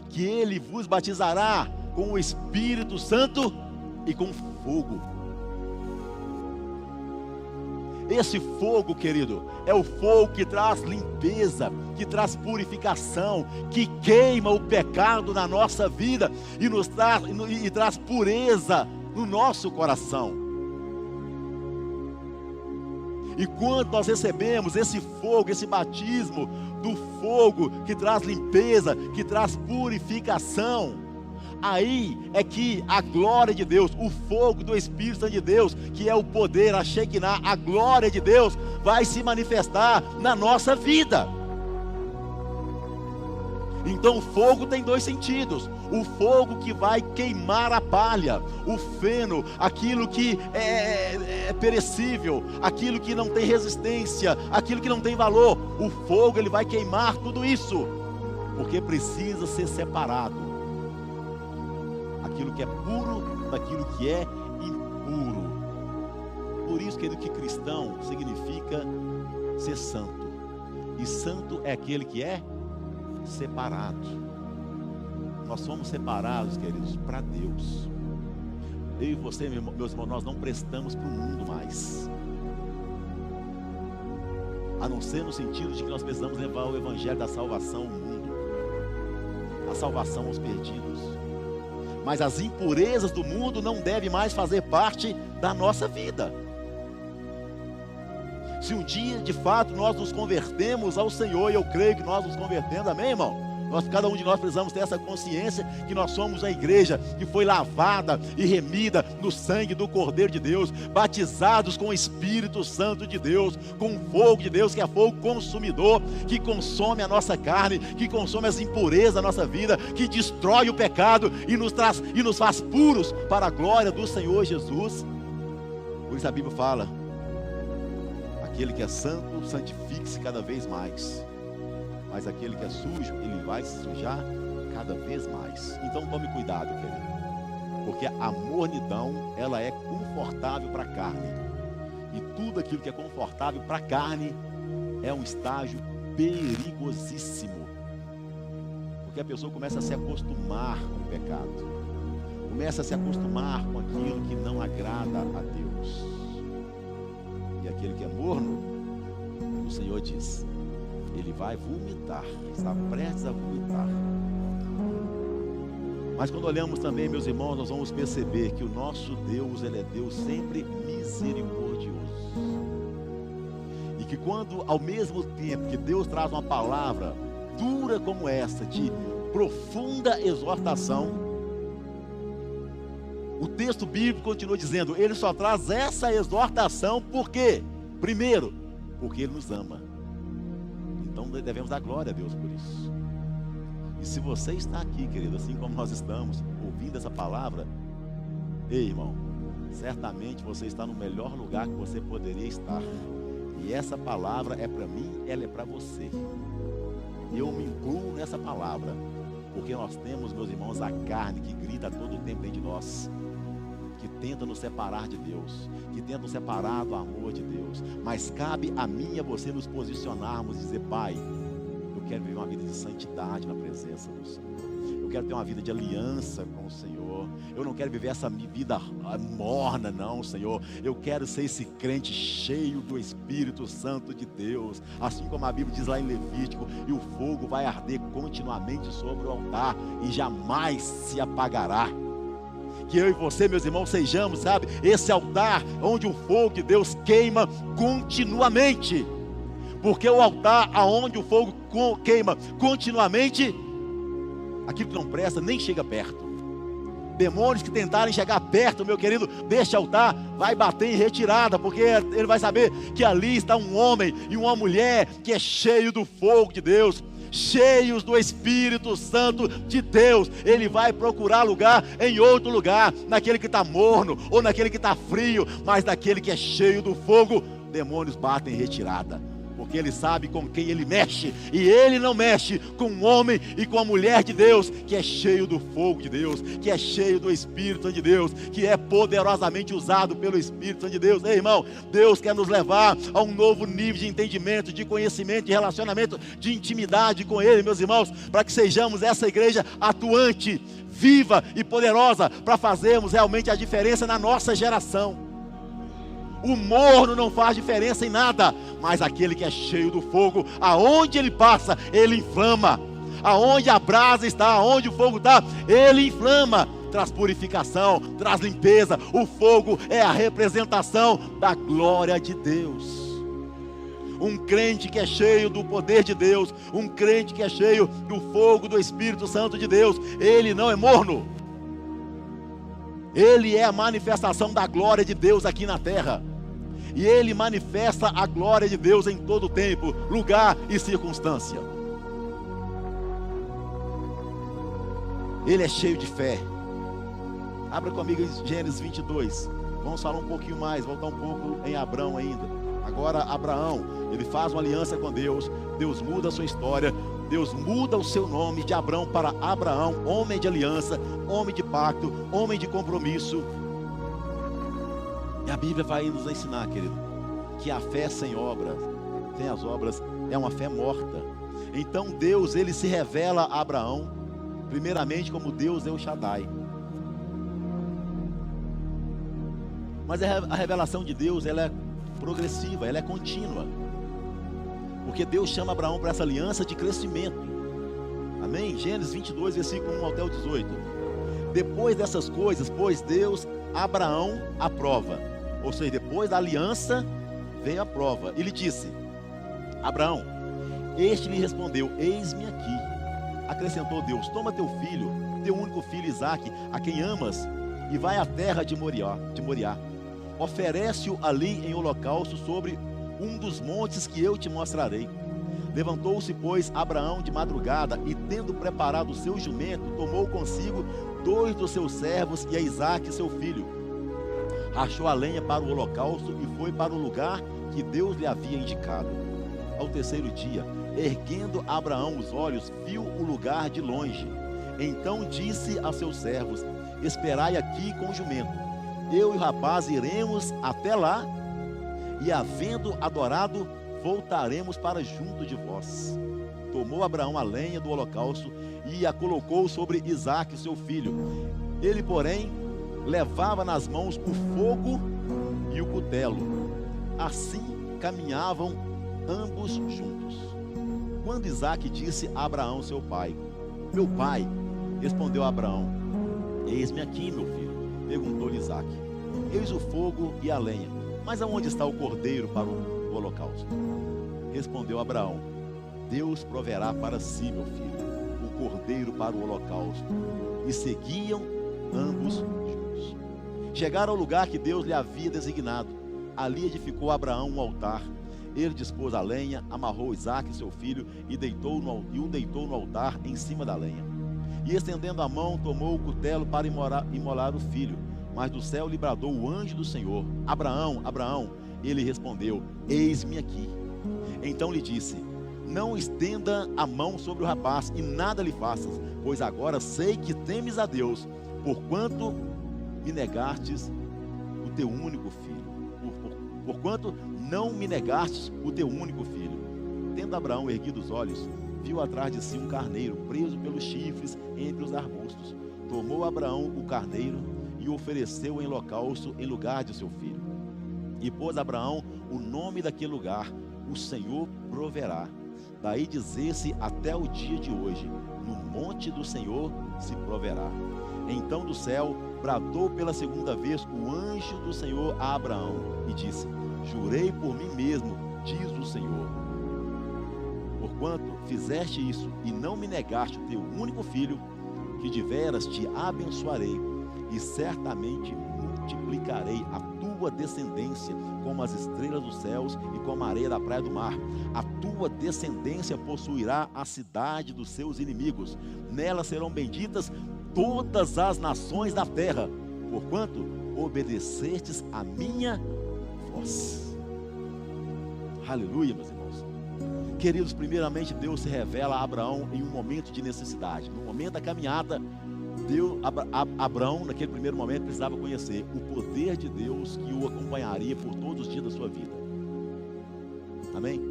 que ele vos batizará com o Espírito Santo e com fogo. Esse fogo, querido, é o fogo que traz limpeza, que traz purificação, que queima o pecado na nossa vida e traz pureza no nosso coração. E quando nós recebemos esse fogo, esse batismo do fogo que traz limpeza, que traz purificação, aí é que a glória de Deus, o fogo do Espírito Santo de Deus, que é o poder, a Shekinah, a glória de Deus, vai se manifestar na nossa vida. Então o fogo tem dois sentidos: o fogo que vai queimar a palha, o feno, aquilo que é perecível, aquilo que não tem resistência, aquilo que não tem valor. O fogo, ele vai queimar tudo isso, porque precisa ser separado aquilo que é puro daquilo que é impuro. Por isso, querido, que cristão significa ser santo, e santo é aquele que é separado. Nós somos separados, queridos, para Deus. Eu e você, meus irmãos, nós não prestamos para o mundo mais, a não ser no sentido de que nós precisamos levar o evangelho da salvação ao mundo, a salvação aos perdidos. Mas as impurezas do mundo não devem mais fazer parte da nossa vida. Se um dia de fato nós nos convertemos ao Senhor, e eu creio que nós nos convertemos, amém, irmão? Cada um de nós precisamos ter essa consciência que nós somos a igreja que foi lavada e remida no sangue do Cordeiro de Deus, batizados com o Espírito Santo de Deus, com o fogo de Deus, que é fogo consumidor, que consome a nossa carne, que consome as impurezas da nossa vida, que destrói o pecado e nos faz puros para a glória do Senhor Jesus. Por isso a Bíblia fala: aquele que é santo, santifique-se cada vez mais. Mas aquele que é sujo, ele vai se sujar cada vez mais. Então tome cuidado, querido, porque a mornidão, ela é confortável para a carne, e tudo aquilo que é confortável para a carne é um estágio perigosíssimo, porque a pessoa começa a se acostumar com o pecado, começa a se acostumar com aquilo que não agrada a Deus. E aquele que é morno, o Senhor diz, ele vai vomitar, está prestes a vomitar. Mas quando olhamos também, meus irmãos, nós vamos perceber que o nosso Deus, ele é Deus sempre misericordioso. E que quando, ao mesmo tempo que Deus traz uma palavra dura como essa, de profunda exortação, o texto bíblico continua dizendo, ele só traz essa exortação por quê? Primeiro, porque ele nos ama. Então devemos dar glória a Deus por isso. E se você está aqui, querido, assim como nós estamos, ouvindo essa palavra, ei, irmão, certamente você está no melhor lugar que você poderia estar. E essa palavra é para mim, ela é para você. E eu me incluo nessa palavra, porque nós temos, meus irmãos, a carne que grita a todo tempo dentro de nós, que tenta nos separar de Deus, que tenta nos separar do amor de Deus. Mas cabe a mim e a você nos posicionarmos e dizer, Pai, Eu quero viver uma vida de santidade na presença do Senhor. Eu quero ter uma vida de aliança com o Senhor. Eu não quero viver essa vida morna, não, Senhor. Eu quero ser esse crente cheio do Espírito Santo de Deus. Assim como a Bíblia diz lá em Levítico, e o fogo vai arder continuamente sobre o altar e jamais se apagará. Que eu e você, meus irmãos, sejamos, sabe, esse altar onde o fogo de Deus queima continuamente. Porque o altar aonde o fogo queima continuamente, aquilo que não presta nem chega perto. Demônios que tentarem chegar perto, meu querido, deste altar, vai bater em retirada, porque ele vai saber que ali está um homem e uma mulher que é cheio do fogo de Deus, cheios do Espírito Santo de Deus. Ele vai procurar lugar em outro lugar, naquele que está morno, ou naquele que está frio, mas naquele que é cheio do fogo, demônios batem em retirada. Porque ele sabe com quem ele mexe, e ele não mexe com um homem e com a mulher de Deus, que é cheio do fogo de Deus, que é cheio do Espírito de Deus, que é poderosamente usado pelo Espírito de Deus. Ei, irmão, Deus quer nos levar a um novo nível de entendimento, de conhecimento, de relacionamento, de intimidade com Ele, meus irmãos, para que sejamos essa igreja atuante, viva e poderosa, para fazermos realmente a diferença na nossa geração. O morno não faz diferença em nada, mas aquele que é cheio do fogo, aonde ele passa, ele inflama. Aonde a brasa está, aonde o fogo está, ele inflama. Traz purificação, traz limpeza. O fogo é a representação da glória de Deus. Um crente que é cheio do poder de Deus, um crente que é cheio do fogo do Espírito Santo de Deus, ele não é morno. Ele é a manifestação da glória de Deus aqui na terra. E ele manifesta a glória de Deus em todo tempo, lugar e circunstância. Ele é cheio de fé. Abra comigo em Gênesis 22. Vamos falar um pouquinho mais, voltar um pouco em Abraão ainda. Agora Abraão, ele faz uma aliança com Deus. Deus muda a sua história. Deus muda o seu nome de Abrão para Abraão, homem de aliança, homem de pacto, homem de compromisso. E a Bíblia vai nos ensinar, querido, que a fé sem obras, sem as obras, é uma fé morta. Então Deus, ele se revela a Abraão, primeiramente como Deus El Shaddai. Mas a revelação de Deus, ela é progressiva, ela é contínua. Porque Deus chama Abraão para essa aliança de crescimento. Amém? Gênesis 22, versículo 1 até o 18. Depois dessas coisas, pôs Deus Abraão à prova. Ou seja, depois da aliança, veio a prova. E lhe disse: Abraão, este lhe respondeu: eis-me aqui. Acrescentou Deus: toma teu filho, teu único filho Isaque, a quem amas, e vai à terra de Moriá. Oferece-o ali em holocausto sobre um dos montes que eu te mostrarei. Levantou-se, pois, Abraão de madrugada, e tendo preparado o seu jumento, tomou consigo 2 dos seus servos e a Isaque seu filho. Rachou a lenha para o holocausto e foi para o lugar que Deus lhe havia indicado. Ao terceiro dia, erguendo Abraão os olhos, viu o lugar de longe. Então disse a seus servos: esperai aqui com o jumento. Eu e o rapaz iremos até lá, e havendo adorado, voltaremos para junto de vós. Tomou Abraão a lenha do holocausto e a colocou sobre Isaque seu filho. Ele, porém, levava nas mãos o fogo e o cutelo. Assim caminhavam ambos juntos. Quando Isaque disse a Abraão seu pai: meu pai, respondeu Abraão: eis-me aqui, meu filho. Perguntou-lhe Isaque: eis o fogo e a lenha, mas aonde está o cordeiro para o holocausto? Respondeu Abraão: Deus proverá para si, meu filho, o cordeiro para o holocausto. E seguiam ambos juntos. Chegaram ao lugar que Deus lhe havia designado. Ali edificou Abraão um altar. Ele dispôs a lenha, amarrou Isaque, seu filho, e o deitou no altar em cima da lenha. E estendendo a mão, tomou o cutelo para imolar o filho. Mas do céu lhe bradou o anjo do Senhor: Abraão, Abraão. Ele respondeu: eis-me aqui. Então lhe disse: não estenda a mão sobre o rapaz e nada lhe faças, pois agora sei que temes a Deus, porquanto me negastes o teu único filho. Porquanto não me negastes o teu único filho. Tendo Abraão erguido os olhos, viu atrás de si um carneiro, preso pelos chifres entre os arbustos. Tomou Abraão o carneiro e o ofereceu em holocausto em lugar de seu filho. E pôs Abraão o nome daquele lugar: o Senhor proverá. Daí dizer-se até o dia de hoje: no monte do Senhor se proverá. Então do céu bradou pela segunda vez o anjo do Senhor a Abraão e disse: jurei por mim mesmo, diz o Senhor, porquanto fizeste isso e não me negaste o teu único filho, que de veras te abençoarei e certamente multiplicarei a tua descendência como as estrelas dos céus e como a areia da praia do mar. A tua descendência possuirá a cidade dos seus inimigos. Nela serão benditas todas as nações da terra, porquanto obedecestes a minha voz. Aleluia, meus irmãos. Queridos, primeiramente Deus se revela a Abraão em um momento de necessidade. No momento da caminhada, Abraão, naquele primeiro momento, precisava conhecer o poder de Deus que o acompanharia por todos os dias da sua vida. Amém?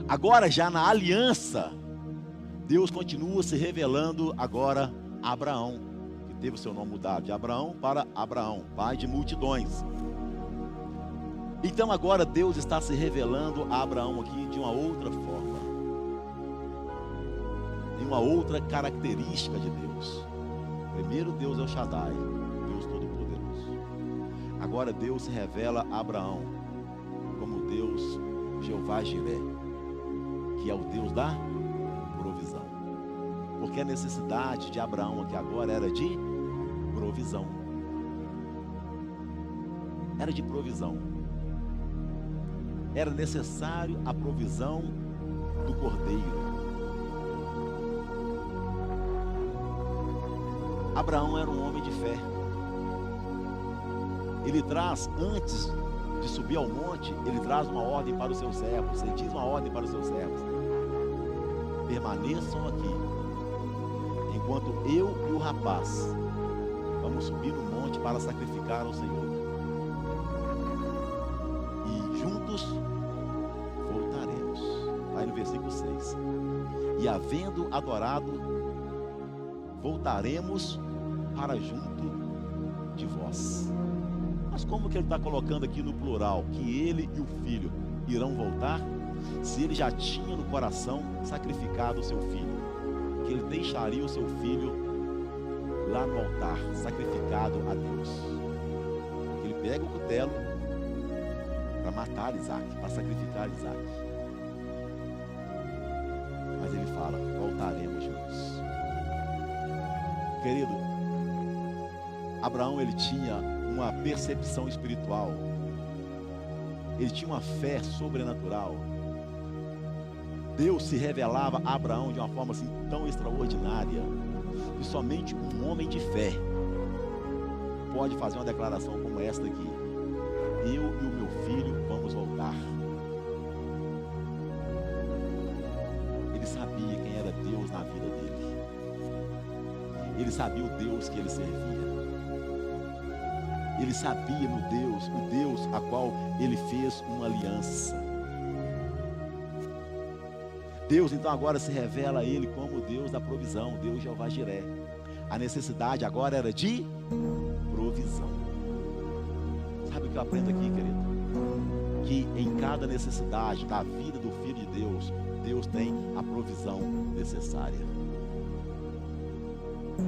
Agora, já na aliança, Deus continua se revelando agora a Abraão, que teve o seu nome mudado de Abraão para Abraão, pai de multidões. Então agora Deus está se revelando a Abraão aqui de uma outra forma, em uma outra característica de Deus. Primeiro, Deus é o Shaddai, Deus Todo-Poderoso. Agora Deus se revela a Abraão como Deus Jeová Jiré, que é o Deus da provisão. Porque a necessidade de Abraão aqui agora era de provisão. Era de provisão. Era necessário a provisão do cordeiro. Abraão era um homem de fé. Ele traz, antes de subir ao monte, ele traz uma ordem para os seus servos. Ele diz uma ordem para os seus servos: permaneçam aqui, enquanto eu e o rapaz vamos subir no monte para sacrificar ao Senhor. E juntos voltaremos. Aí no versículo 6. E havendo adorado, voltaremos para junto de vós. Mas como que ele está colocando aqui no plural que ele e o filho irão voltar, se ele já tinha no coração sacrificado o seu filho, que ele deixaria o seu filho lá no altar, sacrificado a Deus? Ele pega o cutelo para matar Isaac, para sacrificar Isaac. Mas ele fala: voltaremos juntos. Querido, Abraão, ele tinha uma percepção espiritual, ele tinha uma fé sobrenatural. Deus se revelava a Abraão de uma forma assim tão extraordinária, que somente um homem de fé pode fazer uma declaração como esta aqui: eu e o meu filho vamos voltar. Ele sabia quem era Deus na vida dele. Ele sabia o Deus que ele servia. Ele sabia no Deus, o Deus a qual ele fez uma aliança. Deus então agora se revela a ele como Deus da provisão, Deus Jeová Jiré. A necessidade agora era de provisão. Sabe o que eu aprendo aqui, querido? Que em cada necessidade da vida do Filho de Deus, Deus tem a provisão necessária.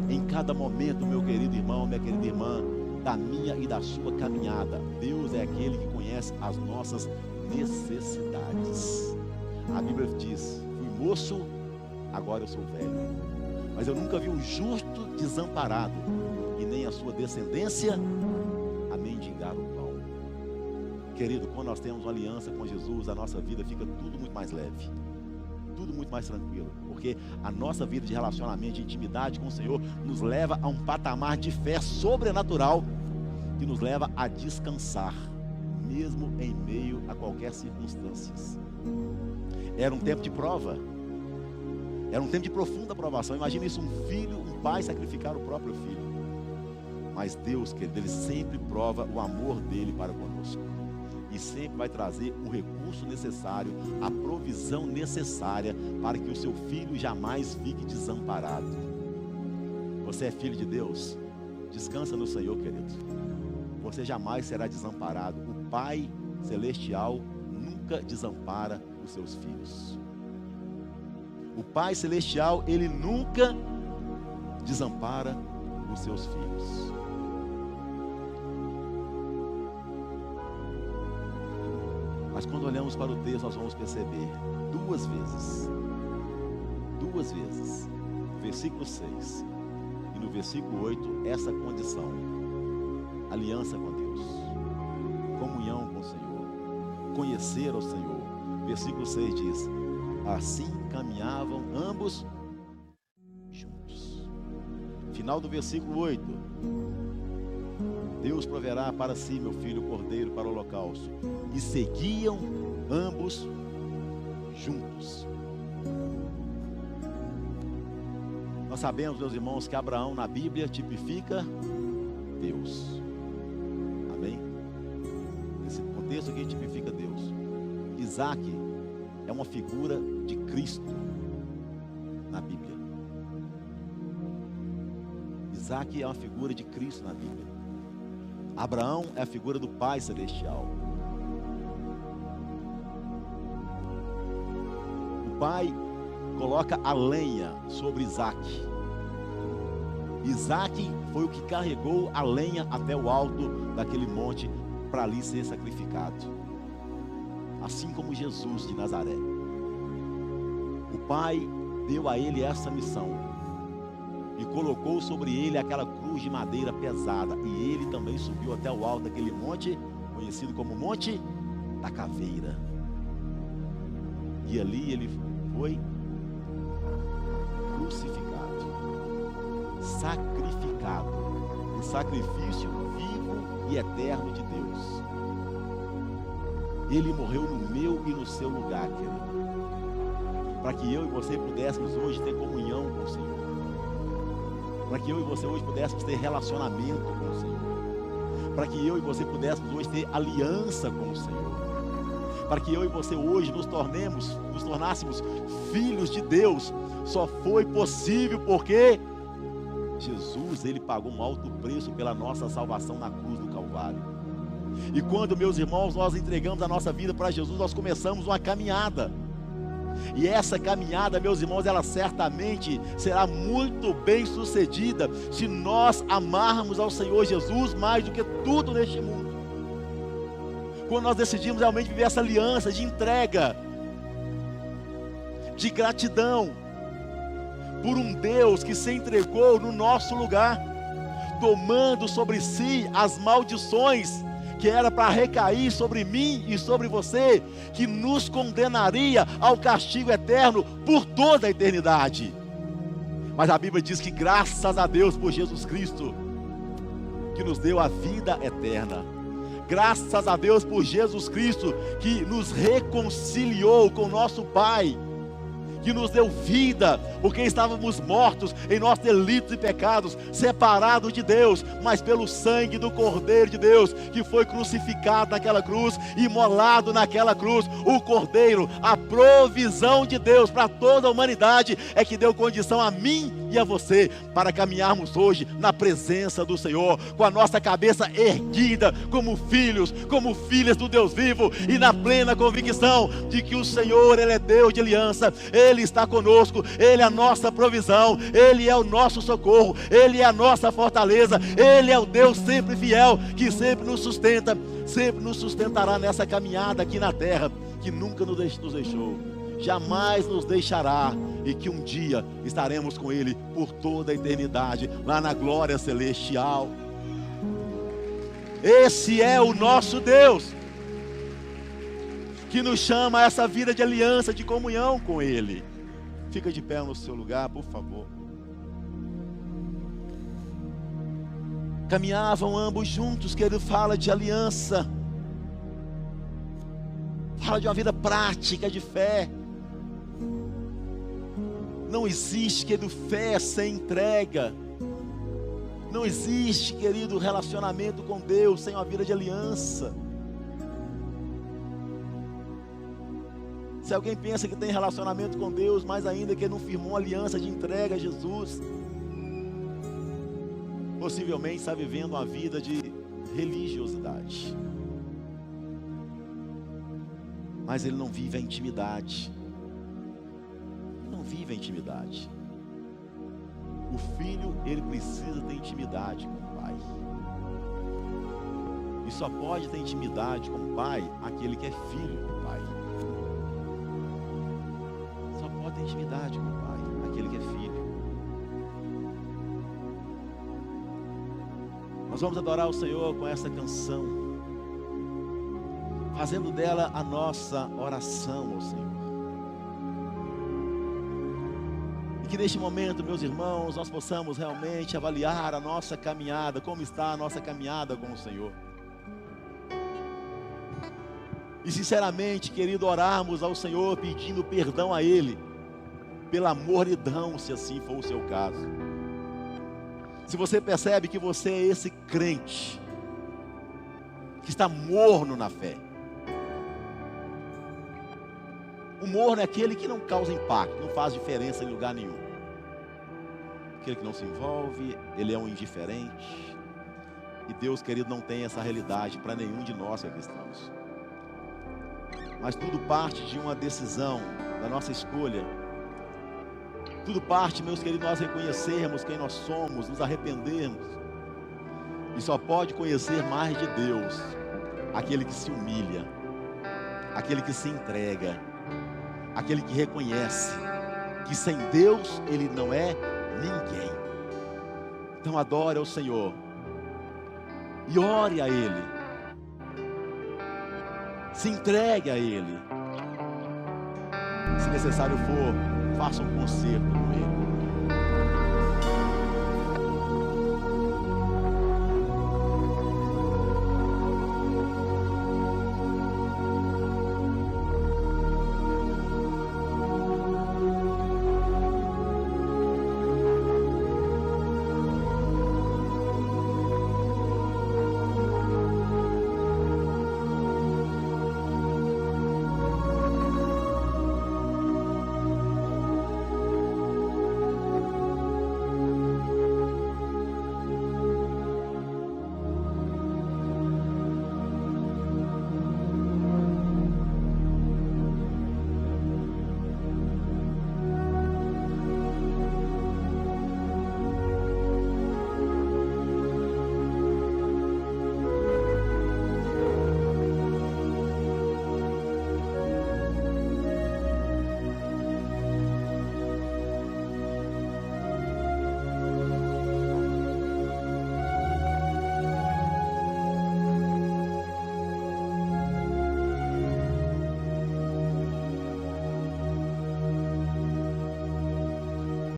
Em cada momento, meu querido irmão, minha querida irmã, da minha e da sua caminhada, Deus é aquele que conhece as nossas necessidades. A Bíblia diz: fui moço, agora eu sou velho, mas eu nunca vi um justo desamparado, e nem a sua descendência a mendigar o pão. Querido, quando nós temos uma aliança com Jesus, a nossa vida fica tudo muito mais leve, tudo muito mais tranquilo, porque a nossa vida de relacionamento, de intimidade com o Senhor, nos leva a um patamar de fé sobrenatural, que nos leva a descansar, mesmo em meio a qualquer circunstância. Era um tempo de prova, era um tempo de profunda provação. Imagina isso, um filho, um pai sacrificar o próprio filho. Mas Deus, querido, Ele sempre prova o amor dele para conosco, e sempre vai trazer o recurso recurso necessário, a provisão necessária para que o seu filho jamais fique desamparado. Você é filho de Deus? Descansa no Senhor, querido. Você jamais será desamparado. O Pai Celestial nunca desampara os seus filhos. O Pai Celestial, Ele nunca desampara os seus filhos. Mas quando olhamos para o texto, nós vamos perceber duas vezes, no versículo 6 e no versículo 8, essa condição: aliança com Deus, comunhão com o Senhor, conhecer ao Senhor. Versículo 6 diz: assim caminhavam ambos juntos. Final do versículo 8: Deus proverá para si, meu filho, o cordeiro para o holocausto. E seguiam ambos juntos. Nós sabemos, meus irmãos, que Abraão na Bíblia tipifica Deus. Amém? Esse contexto aqui tipifica Deus. Isaac é uma figura de Cristo na Bíblia. Isaac é uma figura de Cristo na Bíblia. Abraão é a figura do Pai Celestial. O Pai coloca a lenha sobre Isaac. Isaac foi o que carregou a lenha até o alto daquele monte para ali ser sacrificado. Assim como Jesus de Nazaré. O Pai deu a ele essa missão e colocou sobre ele aquela cruz de madeira pesada, e ele também subiu até o alto daquele monte, conhecido como Monte da Caveira. E ali ele foi crucificado, sacrificado, o sacrifício vivo e eterno de Deus. Ele morreu no meu e no seu lugar, querido, para que eu e você pudéssemos hoje ter comunhão com o Senhor, para que eu e você hoje pudéssemos ter relacionamento com o Senhor, para que eu e você pudéssemos hoje ter aliança com o Senhor, para que eu e você hoje nos tornássemos filhos de Deus. Só foi possível porque Jesus, Ele pagou um alto preço pela nossa salvação na cruz do Calvário. E quando, meus irmãos, nós entregamos a nossa vida para Jesus, nós começamos uma caminhada. E essa caminhada, meus irmãos, ela certamente será muito bem sucedida se nós amarmos ao Senhor Jesus mais do que tudo neste mundo. Quando nós decidimos realmente viver essa aliança de entrega, de gratidão por um Deus que se entregou no nosso lugar, tomando sobre si as maldições que era para recair sobre mim e sobre você, que nos condenaria ao castigo eterno por toda a eternidade. Mas a Bíblia diz que graças a Deus por Jesus Cristo, que nos deu a vida eterna. Graças a Deus por Jesus Cristo, que nos reconciliou com nosso Pai, que nos deu vida, porque estávamos mortos em nossos delitos e pecados, separados de Deus, mas pelo sangue do Cordeiro de Deus, que foi crucificado naquela cruz, imolado naquela cruz. O Cordeiro, a provisão de Deus para toda a humanidade, é que deu condição a mim e a você, para caminharmos hoje na presença do Senhor, com a nossa cabeça erguida, como filhos, como filhas do Deus vivo, e na plena convicção de que o Senhor, Ele é Deus de aliança, Ele está conosco, Ele é a nossa provisão, Ele é o nosso socorro, Ele é a nossa fortaleza, Ele é o Deus sempre fiel, que sempre nos sustenta, sempre nos sustentará nessa caminhada aqui na terra, que nunca nos deixou, jamais nos deixará, e que um dia estaremos com Ele por toda a eternidade, lá na glória celestial. Esse é o nosso Deus, que nos chama a essa vida de aliança, de comunhão com Ele. Fica de pé no seu lugar, por favor. Caminhavam ambos juntos, que Ele fala de aliança, fala de uma vida prática de fé. Não existe, querido, fé sem entrega. Não existe, querido, relacionamento com Deus sem uma vida de aliança. Se alguém pensa que tem relacionamento com Deus, mas ainda que não firmou aliança de entrega a Jesus, possivelmente está vivendo uma vida de religiosidade, mas ele não vive a intimidade. Não vive a intimidade. O filho, ele precisa ter intimidade com o pai. E só pode ter intimidade com o pai aquele que é filho do pai. Só pode ter intimidade com o pai aquele que é filho. Nós vamos adorar o Senhor com essa canção, fazendo dela a nossa oração ao Senhor. E que neste momento, meus irmãos, nós possamos realmente avaliar a nossa caminhada, como está a nossa caminhada com o Senhor. E sinceramente, querido, orarmos ao Senhor pedindo perdão a Ele, pela mornidão, se assim for o seu caso. Se você percebe que você é esse crente que está morno na fé. O morno é aquele que não causa impacto, não faz diferença em lugar nenhum. Aquele que não se envolve, ele é um indiferente. E Deus, querido, não tem essa realidade para nenhum de nós que aqui estamos. Mas tudo parte de uma decisão, da nossa escolha. Tudo parte, meus queridos, nós reconhecermos quem nós somos, nos arrependermos. E só pode conhecer mais de Deus aquele que se humilha, aquele que se entrega, aquele que reconhece que sem Deus ele não é ninguém. Então adore ao Senhor e ore a Ele, se entregue a Ele. Se necessário for, faça um concerto com Ele.